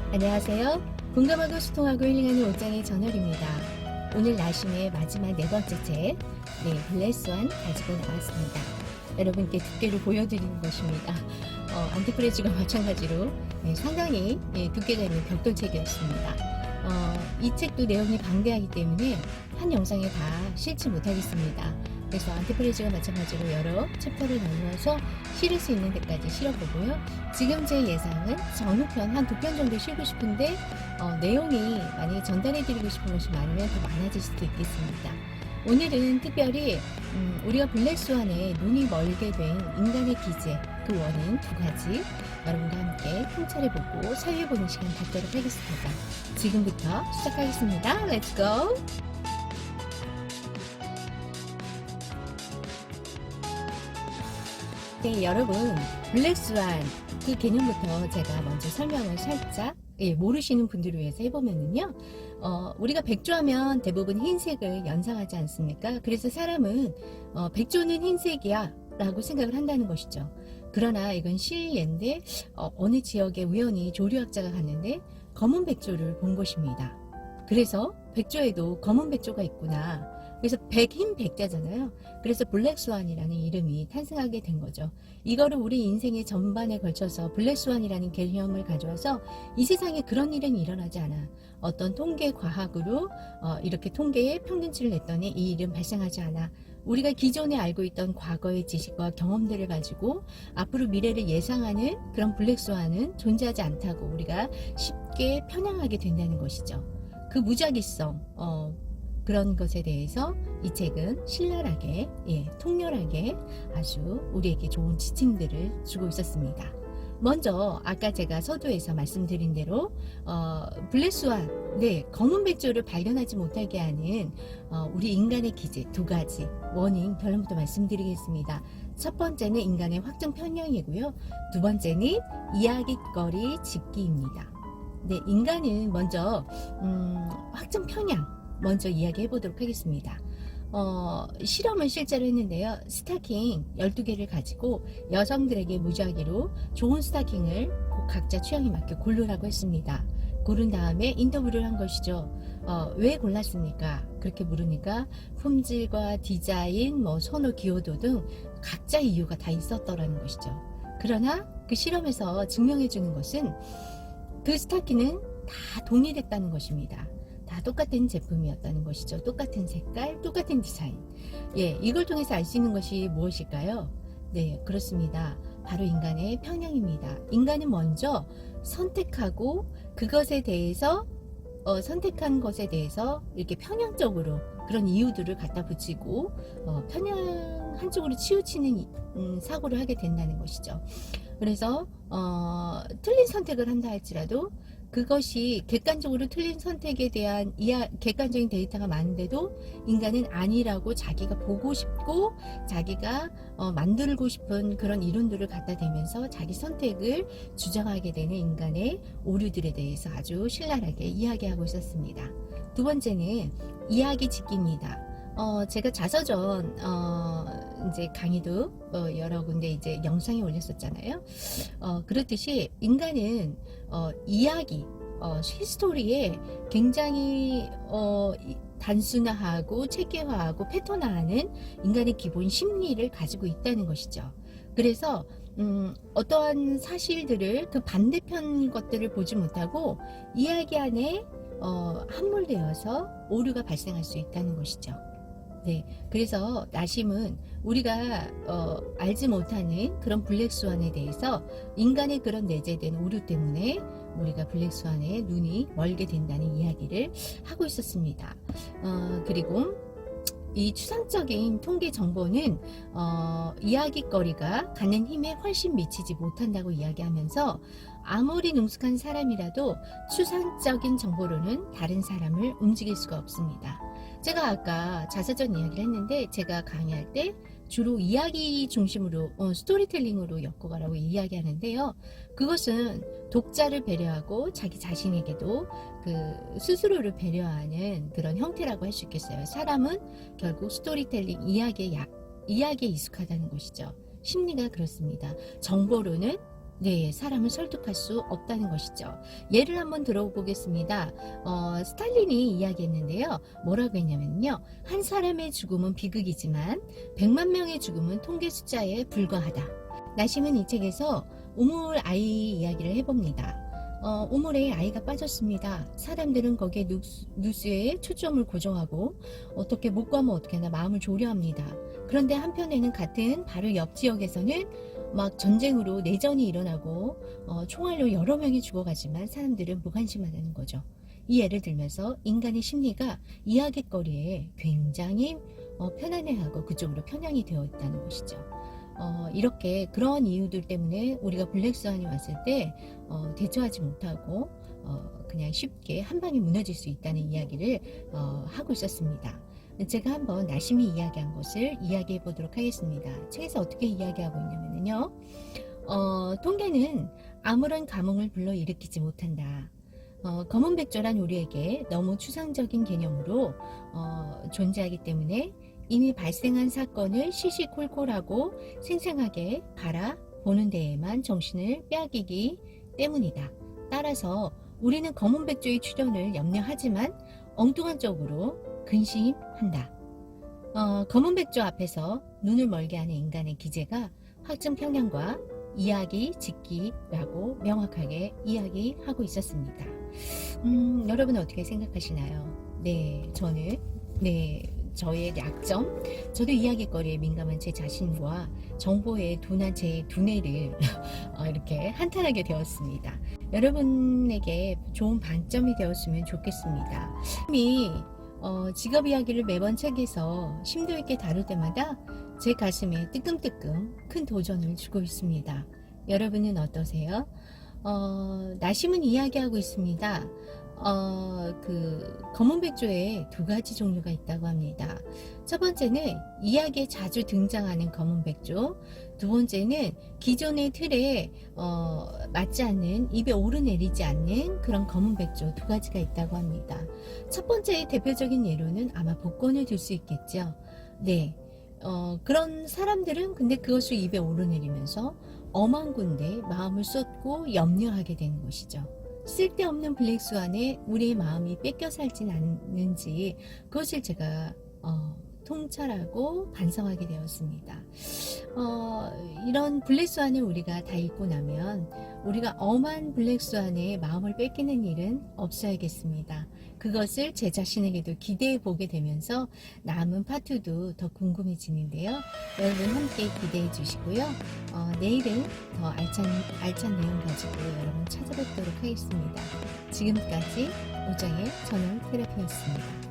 안녕하세요. 공감하고 소통하고 힐링하는 옷장의 전월입니다. 오늘 나심의 마지막 네 번째 책, 블레스완 가지고 나왔습니다. 여러분께 두께를 보여드리는 것입니다. 안티프레즈가 마찬가지로 상당히 두께가 있는 벽돌책이었습니다. 이 책도 내용이 방대하기 때문에 한 영상에 다 실지 못하겠습니다. 그래서 안티프레즈가 마찬가지로 여러 챕터를 나누어서 실을 수 있는 데까지 실어보고요. 지금 제 예상은 전후편 한 2편 정도 실고 싶은데 내용이 만약에 전달해드리고 싶은 것이 많으면 더 많아질 수도 있겠습니다. 오늘은 특별히 우리가 블랙스완에 눈이 멀게 된 인간의 기제, 그 원인 2가지 여러분과 함께 통찰해보고 사유해보는 시간 갖도록 하겠습니다. 지금부터 시작하겠습니다. Let's go! 네, 여러분, 블랙스완 그 개념부터 제가 먼저 설명을 살짝 모르시는 분들을 위해서 해보면은요, 우리가 백조하면 대부분 흰색을 연상하지 않습니까? 그래서 사람은 백조는 흰색이야 라고 생각을 한다는 것이죠. 그러나 이건 실예인데 어느 지역에 우연히 조류학자가 갔는데 검은 백조를 본 것입니다. 그래서 백조에도 검은 백조가 있구나. 그래서 흰 백자잖아요. 그래서 블랙스완이라는 이름이 탄생하게 된 거죠. 이거를 우리 인생의 전반에 걸쳐서 블랙스완이라는 개념을 가져와서 이 세상에 그런 일은 일어나지 않아. 어떤 통계 과학으로 이렇게 통계에 평균치를 냈더니 이 일은 발생하지 않아. 우리가 기존에 알고 있던 과거의 지식과 경험들을 가지고 앞으로 미래를 예상하는 그런 블랙스완은 존재하지 않다고 우리가 쉽게 편향하게 된다는 것이죠. 그 무작위성, 그런 것에 대해서 이 책은 신랄하게, 통렬하게 아주 우리에게 좋은 지침들을 주고 있었습니다. 먼저 아까 제가 서두에서 말씀드린 대로 블랙스완, 검은 백조를 발견하지 못하게 하는 우리 인간의 기제 2가지 원인 결론부터 말씀드리겠습니다. 첫 번째는 인간의 확정 편향이고요. 두 번째는 이야깃거리 집기입니다. 인간은 먼저 확정 편향 먼저 이야기해 보도록 하겠습니다. 실험을 실제로 했는데요. 스타킹 12개를 가지고 여성들에게 무작위로 좋은 스타킹을 각자 취향에 맞게 고르라고 했습니다. 고른 다음에 인터뷰를 한 것이죠. 왜 골랐습니까? 그렇게 물으니까 품질과 디자인, 선호, 기호도 등 각자의 이유가 다 있었더라는 것이죠. 그러나 그 실험에서 증명해 주는 것은 그 스타킹은 다 동일했다는 것입니다. 다 똑같은 제품이었다는 것이죠. 똑같은 색깔, 똑같은 디자인. 이걸 통해서 알 수 있는 것이 무엇일까요? 네, 그렇습니다. 바로 인간의 편향입니다. 인간은 먼저 선택하고 그것에 대해서 선택한 것에 대해서 이렇게 편향적으로 그런 이유들을 갖다 붙이고 편향 한쪽으로 치우치는 사고를 하게 된다는 것이죠. 그래서 틀린 선택을 한다 할지라도 그것이 객관적으로 틀린 선택에 대한 객관적인 데이터가 많은데도 인간은 아니라고 자기가 보고 싶고 자기가 만들고 싶은 그런 이론들을 갖다 대면서 자기 선택을 주장하게 되는 인간의 오류들에 대해서 아주 신랄하게 이야기하고 있었습니다. 두 번째는 이야기 짓기입니다. 제가 자서전 이제 강의도 여러 군데 이제 영상에 올렸었잖아요. 그렇듯이 인간은 이야기, 히스토리에 굉장히 단순화하고 체계화하고 패턴화하는 인간의 기본 심리를 가지고 있다는 것이죠. 그래서 어떠한 사실들을 그 반대편 것들을 보지 못하고 이야기 안에 함몰되어서 오류가 발생할 수 있다는 것이죠. 그래서 나심은 우리가 알지 못하는 그런 블랙스완에 대해서 인간의 그런 내재된 오류 때문에 우리가 블랙스완에 눈이 멀게 된다는 이야기를 하고 있었습니다. 그리고 이 추상적인 통계 정보는 이야깃거리가 갖는 힘에 훨씬 미치지 못한다고 이야기하면서 아무리 능숙한 사람이라도 추상적인 정보로는 다른 사람을 움직일 수가 없습니다. 제가 아까 자서전 이야기를 했는데 제가 강의할 때 주로 이야기 중심으로 스토리텔링으로 엮어가라고 이야기하는데요. 그것은 독자를 배려하고 자기 자신에게도 그 스스로를 배려하는 그런 형태라고 할 수 있겠어요. 사람은 결국 스토리텔링 이야기에 익숙하다는 것이죠. 심리가 그렇습니다. 정보로는 네, 사람을 설득할 수 없다는 것이죠. 예를 한번 들어보겠습니다. 스탈린이 이야기했는데요. 뭐라고 했냐면요. 한 사람의 죽음은 비극이지만 100만 명의 죽음은 통계 숫자에 불과하다. 나심은 이 책에서 우물 아이 이야기를 해봅니다. 우물에 아이가 빠졌습니다. 사람들은 거기에 뉴스에 초점을 고정하고 어떻게 못 가면 어떻게나 마음을 졸여합니다. 그런데 한편에는 같은 바로 옆 지역에서는 막 전쟁으로 내전이 일어나고 총알로 여러 명이 죽어가지만 사람들은 무관심하다는 거죠. 이 예를 들면서 인간의 심리가 이야깃거리에 굉장히 편안해하고 그쪽으로 편향이 되어 있다는 것이죠. 이렇게 그런 이유들 때문에 우리가 블랙스완이 왔을 때 대처하지 못하고 그냥 쉽게 한 방에 무너질 수 있다는 이야기를 하고 있었습니다. 제가 한번 나심이 이야기한 것을 이야기해 보도록 하겠습니다. 책에서 어떻게 이야기하고 있냐면요. 통계는 아무런 감흥을 불러일으키지 못한다. 검은 백조란 우리에게 너무 추상적인 개념으로 존재하기 때문에 이미 발생한 사건을 시시콜콜하고 생생하게 바라보는 데에만 정신을 빼앗기기 때문이다. 따라서 우리는 검은 백조의 출현을 염려하지만 엉뚱한 쪽으로 근심한다. 검은 백조 앞에서 눈을 멀게 하는 인간의 기제가 확증 평양과 이야기 짓기라고 명확하게 이야기하고 있었습니다. 여러분은 어떻게 생각하시나요? 네, 저는 저의 약점, 저도 이야기거리에 민감한 제 자신과 정보에 둔한 제 두뇌를 이렇게 한탄하게 되었습니다. 여러분에게 좋은 방점이 되었으면 좋겠습니다. 이미 직업 이야기를 매번 책에서 심도 있게 다룰 때마다 제 가슴에 뜨끔뜨끔 큰 도전을 주고 있습니다. 여러분은 어떠세요? 나심은 이야기하고 있습니다. 그 검은 백조에 두 가지 종류가 있다고 합니다. 첫 번째는 이야기에 자주 등장하는 검은 백조, 두 번째는 기존의 틀에 맞지 않는, 입에 오르내리지 않는 그런 검은 백조 두 가지가 있다고 합니다. 첫 번째의 대표적인 예로는 아마 복권을 들 수 있겠죠. 네, 그런 사람들은 근데 그것을 입에 오르내리면서 엄한 군데 마음을 쏟고 염려하게 되는 것이죠. 쓸데없는 블랙스완에 우리의 마음이 뺏겨 살진 않는지 그것을 제가 통찰하고 반성하게 되었습니다. 이런 블랙스완을 우리가 다 읽고 나면 우리가 엄한 블랙스완의 마음을 뺏기는 일은 없어야겠습니다. 그것을 제 자신에게도 기대해 보게 되면서 남은 파트도 더 궁금해지는데요. 여러분 함께 기대해 주시고요. 내일은 더 알찬 내용 가지고 여러분 찾아뵙도록 하겠습니다. 지금까지 오정의 전원 테라피였습니다.